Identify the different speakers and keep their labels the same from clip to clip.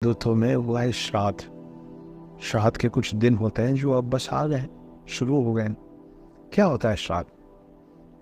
Speaker 1: हिंदुत्व में हुआ है श्राद्ध। श्राद्ध के कुछ दिन होते हैं जो अब बस आ गए, शुरू हो गए हैं। क्या होता है श्राद्ध?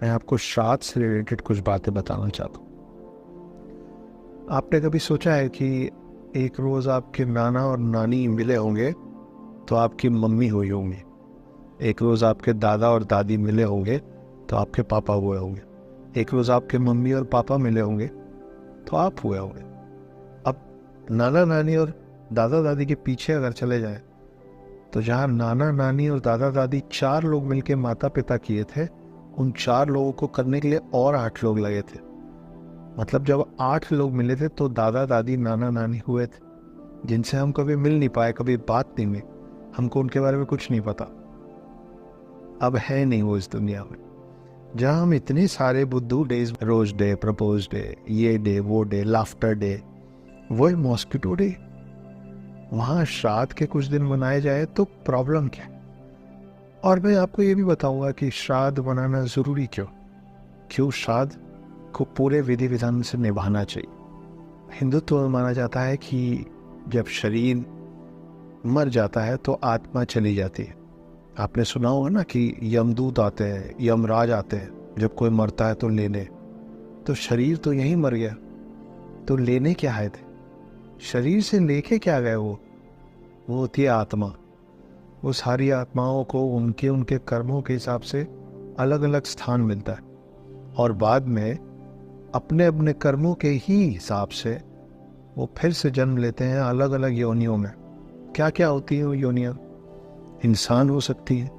Speaker 1: मैं आपको श्राद्ध से रिलेटेड कुछ बातें बताना चाहता हूँ। आपने कभी सोचा है कि एक रोज़ आपके नाना और नानी मिले होंगे तो आपकी मम्मी हुई होंगी, एक रोज़ आपके दादा और दादी मिले होंगे तो आपके पापा हुए होंगे, एक रोज़ आपके मम्मी और पापा मिले होंगे तो आप हुए होंगे। अब नाना नानी और दादा दादी के पीछे अगर चले जाएं तो जहाँ नाना नानी और दादा दादी 4 लोग मिलके माता पिता किए थे, उन 4 लोगों को करने के लिए और 8 लोग लगे थे। मतलब जब 8 लोग मिले थे तो दादा दादी नाना नानी हुए थे, जिनसे हम कभी मिल नहीं पाए, कभी बात नहीं हुई, हमको उनके बारे में कुछ नहीं पता। अब है नहीं वो इस दुनिया में, जहाँ हम इतने सारे बुद्धू days, rose day, propose day, ये डे, वो डे, लाफ्टर डे, वो मॉस्किटो डे, वहाँ श्राद्ध के कुछ दिन मनाए जाए तो प्रॉब्लम क्या है? और मैं आपको ये भी बताऊंगा कि श्राद्ध मनाना ज़रूरी क्यों श्राद्ध को पूरे विधि विधान से निभाना चाहिए। हिंदुत्व में माना जाता है कि जब शरीर मर जाता है तो आत्मा चली जाती है। आपने सुना होगा ना कि यमदूत आते हैं, यमराज आते हैं जब कोई मरता है तो लेने। तो शरीर तो यहीं मर गया, तो लेने क्या आए थे? शरीर से लेके क्या गए? वो होती है आत्मा। वो सारी आत्माओं को उनके उनके कर्मों के हिसाब से अलग अलग स्थान मिलता है और बाद में अपने अपने कर्मों के ही हिसाब से वो फिर से जन्म लेते हैं अलग अलग योनियों में। क्या क्या होती है वो योनियाँ? इंसान हो सकती है,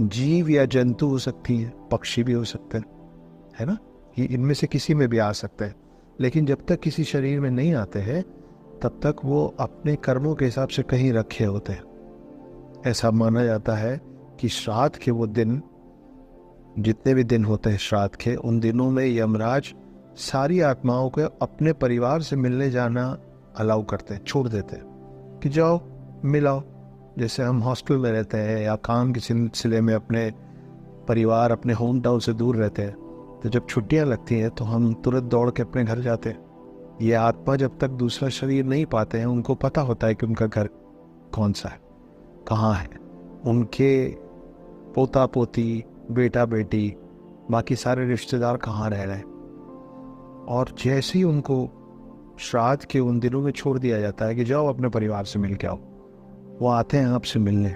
Speaker 1: जीव या जंतु हो सकती है, पक्षी भी हो सकते हैं, है ना? ये इनमें से किसी में भी आ सकते हैं। लेकिन जब तक किसी शरीर में नहीं आते हैं तब तक वो अपने कर्मों के हिसाब से कहीं रखे होते हैं। ऐसा माना जाता है कि श्राद्ध के वो दिन, जितने भी दिन होते हैं श्राद्ध के, उन दिनों में यमराज सारी आत्माओं को अपने परिवार से मिलने जाना अलाउ करते हैं, छोड़ देते हैं कि जाओ मिलाओ। जैसे हम हॉस्टल में रहते हैं या काम के सिलसिले में अपने परिवार, अपने होम टाउन से दूर रहते हैं, तो जब छुट्टियां लगती हैं तो हम तुरंत दौड़ के अपने घर जाते हैं। ये आत्मा जब तक दूसरा शरीर नहीं पाते हैं, उनको पता होता है कि उनका घर कौन सा है, कहाँ है, उनके पोता पोती, बेटा बेटी, बाकी सारे रिश्तेदार कहाँ रह रहे हैं। और जैसे ही उनको श्राद्ध के उन दिनों में छोड़ दिया जाता है कि जाओ अपने परिवार से मिल के आओ, वो आते हैं आपसे मिलने।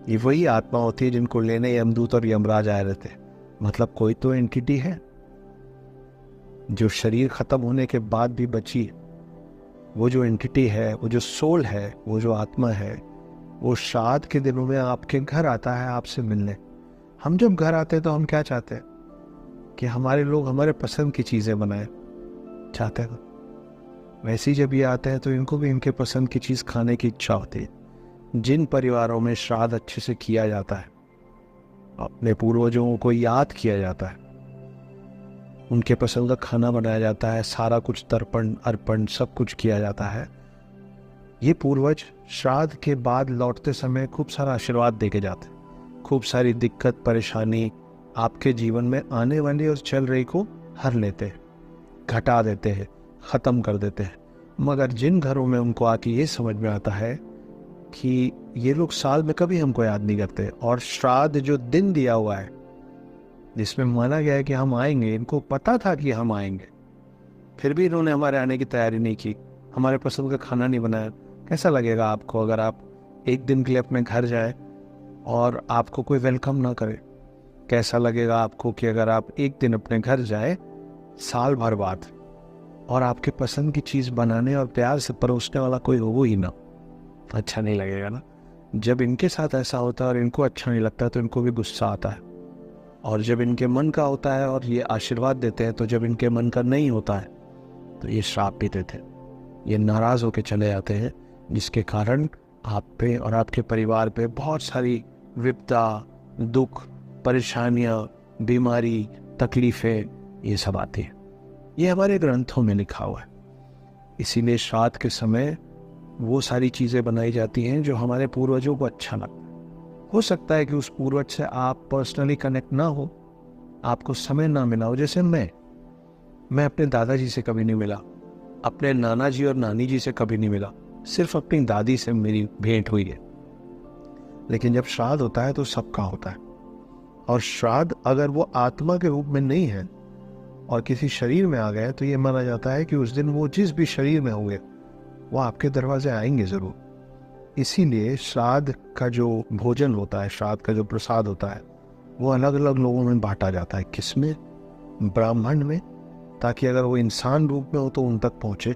Speaker 1: ये वही आत्मा होती है जिनको लेने यमदूत और यमराज आए रहते हैं। मतलब कोई तो एंटिटी है जो शरीर खत्म होने के बाद भी बची है। वो जो एंटिटी है, वो जो सोल है, वो जो आत्मा है, वो श्राद्ध के दिनों में आपके घर आता है आपसे मिलने। हम जब घर आते हैं तो हम क्या चाहते हैं कि हमारे लोग हमारे पसंद की चीज़ें बनाए, चाहते हैं। वैसे ही जब ये आते हैं तो इनको भी इनके पसंद की चीज़ खाने की इच्छा होती है। जिन परिवारों में श्राद्ध अच्छे से किया जाता है, अपने पूर्वजों को याद किया जाता है, उनके पसंद का खाना बनाया जाता है, सारा कुछ तर्पण अर्पण सब कुछ किया जाता है, ये पूर्वज श्राद्ध के बाद लौटते समय खूब सारा आशीर्वाद दे के जाते हैं। खूब सारी दिक्कत परेशानी आपके जीवन में आने वाली और चल रही को हर लेते हैं, घटा देते हैं, ख़त्म कर देते हैं। मगर जिन घरों में उनको आके ये समझ में आता है कि ये लोग साल में कभी हमको याद नहीं करते, और श्राद्ध जो दिन दिया हुआ है जिसमें माना गया है कि हम आएंगे, इनको पता था कि हम आएंगे, फिर भी इन्होंने हमारे आने की तैयारी नहीं की, हमारे पसंद का खाना नहीं बनाया। कैसा लगेगा आपको अगर आप एक दिन के लिए अपने घर जाए और आपको कोई वेलकम ना करे? कैसा लगेगा आपको कि अगर आप एक दिन अपने घर जाए साल भर बाद और आपके पसंद की चीज़ बनाने और प्यार से परोसने वाला कोई हो ही ना? अच्छा नहीं लगेगा ना? जब इनके साथ ऐसा होता है और इनको अच्छा नहीं लगता तो इनको भी गुस्सा आता है। और जब इनके मन का होता है और ये आशीर्वाद देते हैं, तो जब इनके मन का नहीं होता है तो ये श्राप भी देते हैं, ये नाराज़ होकर चले जाते हैं, जिसके कारण आप पे और आपके परिवार पे बहुत सारी विपदा, दुख, परेशानियाँ, बीमारी, तकलीफ़ें, ये सब आती हैं। ये हमारे ग्रंथों में लिखा हुआ है। इसीलिए श्राद्ध के समय वो सारी चीज़ें बनाई जाती हैं जो हमारे पूर्वजों को अच्छा लगता है। हो सकता है कि उस पूर्वज से आप पर्सनली कनेक्ट ना हो, आपको समय ना मिला हो। जैसे मैं अपने दादाजी से कभी नहीं मिला, अपने नाना जी और नानी जी से कभी नहीं मिला, सिर्फ अपनी दादी से मेरी भेंट हुई है। लेकिन जब श्राद्ध होता है तो सबका होता है, और श्राद्ध अगर वो आत्मा के रूप में नहीं है और किसी शरीर में आ गए तो ये माना जाता है कि उस दिन वो जिस भी शरीर में होंगे वो आपके दरवाजे आएंगे ज़रूर। इसीलिए श्राद्ध का जो भोजन होता है, श्राद्ध का जो प्रसाद होता है, वो अलग अलग लोगों में बांटा जाता है। किसमें? ब्राह्मण में, ताकि अगर वो इंसान रूप में हो तो उन तक पहुँचे।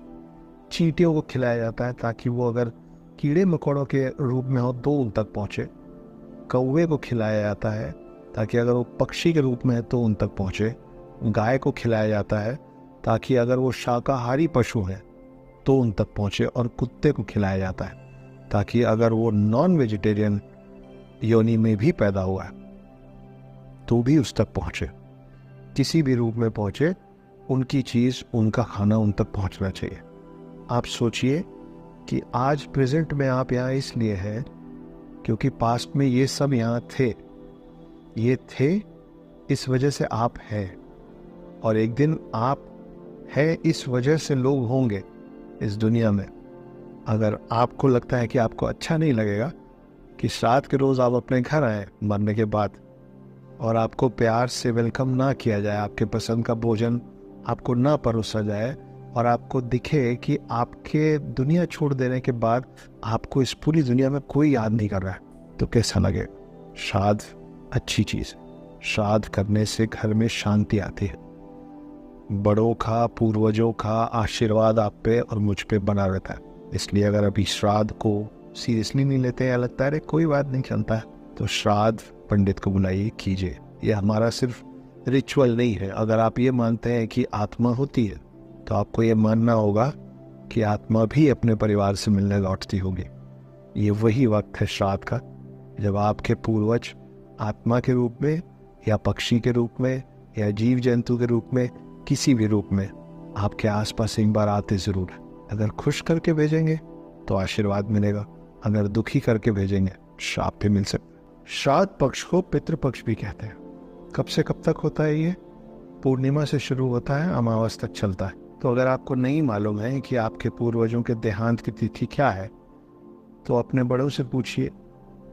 Speaker 1: चींटियों को खिलाया जाता है ताकि वो अगर कीड़े मकोड़ों के रूप में हो तो उन तक पहुँचे। कौवे को खिलाया जाता है ताकि अगर वो पक्षी के रूप में है तो उन तक पहुँचे। गाय को खिलाया जाता है ताकि अगर वो शाकाहारी पशु है तो उन तक पहुँचे। और कुत्ते को खिलाया जाता है ताकि अगर वो नॉन वेजिटेरियन योनि में भी पैदा हुआ है तो भी उस तक पहुँचे। किसी भी रूप में पहुँचे, उनकी चीज़, उनका खाना उन तक पहुँचना चाहिए। आप सोचिए कि आज प्रेजेंट में आप यहाँ इसलिए हैं क्योंकि पास्ट में ये सब यहाँ थे। ये थे, इस वजह से आप हैं, और एक दिन आप हैं इस वजह से लोग होंगे इस दुनिया में। अगर आपको लगता है कि आपको अच्छा नहीं लगेगा कि श्राद्ध के रोज़ आप अपने घर आए मरने के बाद और आपको प्यार से वेलकम ना किया जाए, आपके पसंद का भोजन आपको ना परोसा जाए, और आपको दिखे कि आपके दुनिया छोड़ देने के बाद आपको इस पूरी दुनिया में कोई याद नहीं कर रहा है, तो कैसा लगे? श्राद्ध अच्छी चीज़ है। श्राद्ध करने से घर में शांति आती है। बड़ों का, पूर्वजों का आशीर्वाद आप पे और मुझ पे बना रहता है। इसलिए अगर अभी श्राद्ध को सीरियसली नहीं लेते हैं, लगता है कोई बात नहीं चलता है, तो श्राद्ध पंडित को बुलाइए, कीजिए। ये हमारा सिर्फ रिचुअल नहीं है। अगर आप ये मानते हैं कि आत्मा होती है तो आपको ये मानना होगा कि आत्मा भी अपने परिवार से मिलने लौटती होगी। ये वही वक्त है श्राद्ध का जब आपके पूर्वज आत्मा के रूप में या पक्षी के रूप में या जीव जंतु के रूप में, किसी भी रूप में आपके आसपास एक बार आते ज़रूर। अगर खुश करके भेजेंगे तो आशीर्वाद मिलेगा, अगर दुखी करके भेजेंगे श्राप भी मिल सकता है। श्राद्ध पक्ष को पितृपक्ष भी कहते हैं। कब से कब तक होता है ये? पूर्णिमा से शुरू होता है, अमावस तक चलता है। तो अगर आपको नहीं मालूम है कि आपके पूर्वजों के देहांत की तिथि क्या है तो अपने बड़ों से पूछिए,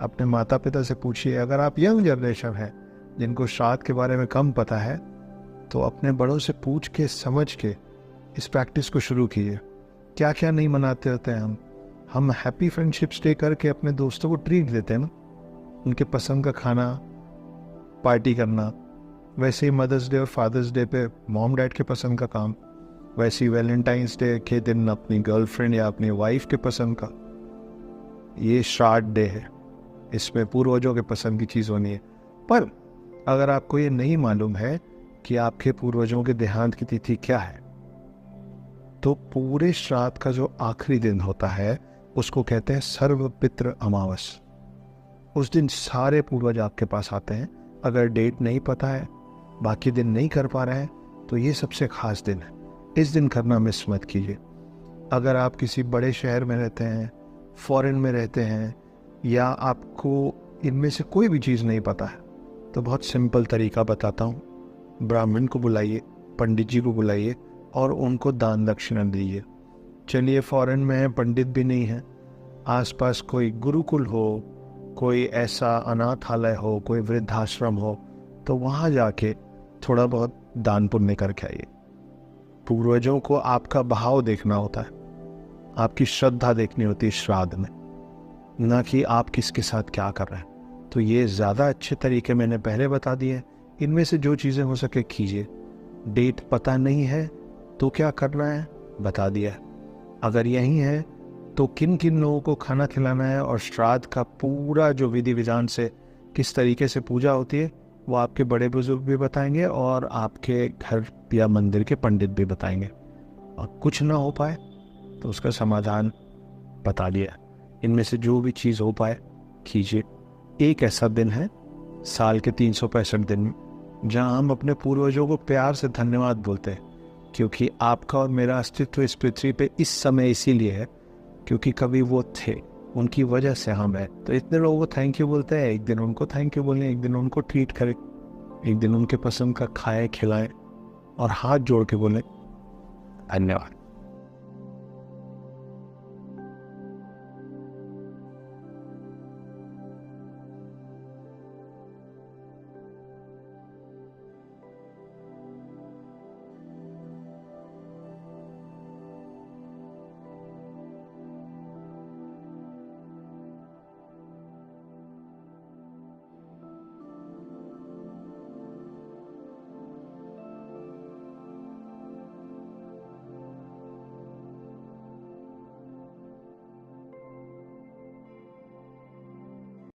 Speaker 1: अपने माता पिता से पूछिए। अगर आप यंग जनरेशन हैं जिनको श्राद्ध के बारे में कम पता है तो अपने बड़ों से पूछ के, समझ के इस प्रैक्टिस को शुरू कीजिए। क्या क्या नहीं मनाते होते हैं हम हैप्पी फ्रेंडशिप्स डे करके अपने दोस्तों को ट्रीट देते हैं ना, उनके पसंद का खाना, पार्टी करना। वैसे ही मदर्स डे और फादर्स डे पे मॉम डैड के पसंद का काम, वैसे ही वैलेंटाइंस डे के दिन अपनी गर्लफ्रेंड या अपनी वाइफ के पसंद का। ये श्राद्ध डे है, इसमें पूर्वजों के पसंद की चीज़ होनी है। पर अगर आपको ये नहीं मालूम है कि आपके पूर्वजों के देहांत की तिथि क्या है तो पूरे श्राद्ध का जो आखिरी दिन होता है उसको कहते हैं सर्वपितृ अमावस। उस दिन सारे पूर्वज आपके पास आते हैं। अगर डेट नहीं पता है, बाकी दिन नहीं कर पा रहे हैं, तो ये सबसे खास दिन है। इस दिन करना मिस मत कीजिए। अगर आप किसी बड़े शहर में रहते हैं, फॉरेन में रहते हैं, या आपको इनमें से कोई भी चीज़ नहीं पता है, तो बहुत सिंपल तरीका बताता हूँ। ब्राह्मण को बुलाइए, पंडित जी को बुलाइए और उनको दान दक्षिणा दीजिए। चलिए फॉरेन में है, पंडित भी नहीं है, आसपास कोई गुरुकुल हो, कोई ऐसा अनाथालय हो, कोई वृद्धाश्रम हो, तो वहाँ जाके थोड़ा बहुत दान पुण्य करके आइए। पूर्वजों को आपका भाव देखना होता है, आपकी श्रद्धा देखनी होती है श्राद्ध में, ना कि आप किसके साथ क्या कर रहे हैं। तो ये ज़्यादा अच्छे तरीके मैंने पहले बता दिए। इनमें से जो चीज़ें हो सके कीजिए। डेट पता नहीं है तो क्या करना है बता दिया। अगर यही है तो किन किन लोगों को खाना खिलाना है और श्राद्ध का पूरा जो विधि विधान से किस तरीके से पूजा होती है वो आपके बड़े बुजुर्ग भी बताएंगे और आपके घर या मंदिर के पंडित भी बताएंगे। और कुछ ना हो पाए तो उसका समाधान बता दिया। इनमें से जो भी चीज़ हो पाए कीजिए। एक ऐसा दिन है साल के 365 दिन में जहाँ हम अपने पूर्वजों को प्यार से धन्यवाद बोलते हैं, क्योंकि आपका और मेरा अस्तित्व इस पृथ्वी पे इस समय इसीलिए है क्योंकि कभी वो थे, उनकी वजह से हम हैं। तो इतने लोगों को थैंक यू बोलते हैं। एक दिन उनको थैंक यू बोलें, एक दिन उनको ट्रीट करें, एक दिन उनके पसंद का खाएं खिलाएं और हाथ जोड़ के बोलें धन्यवाद।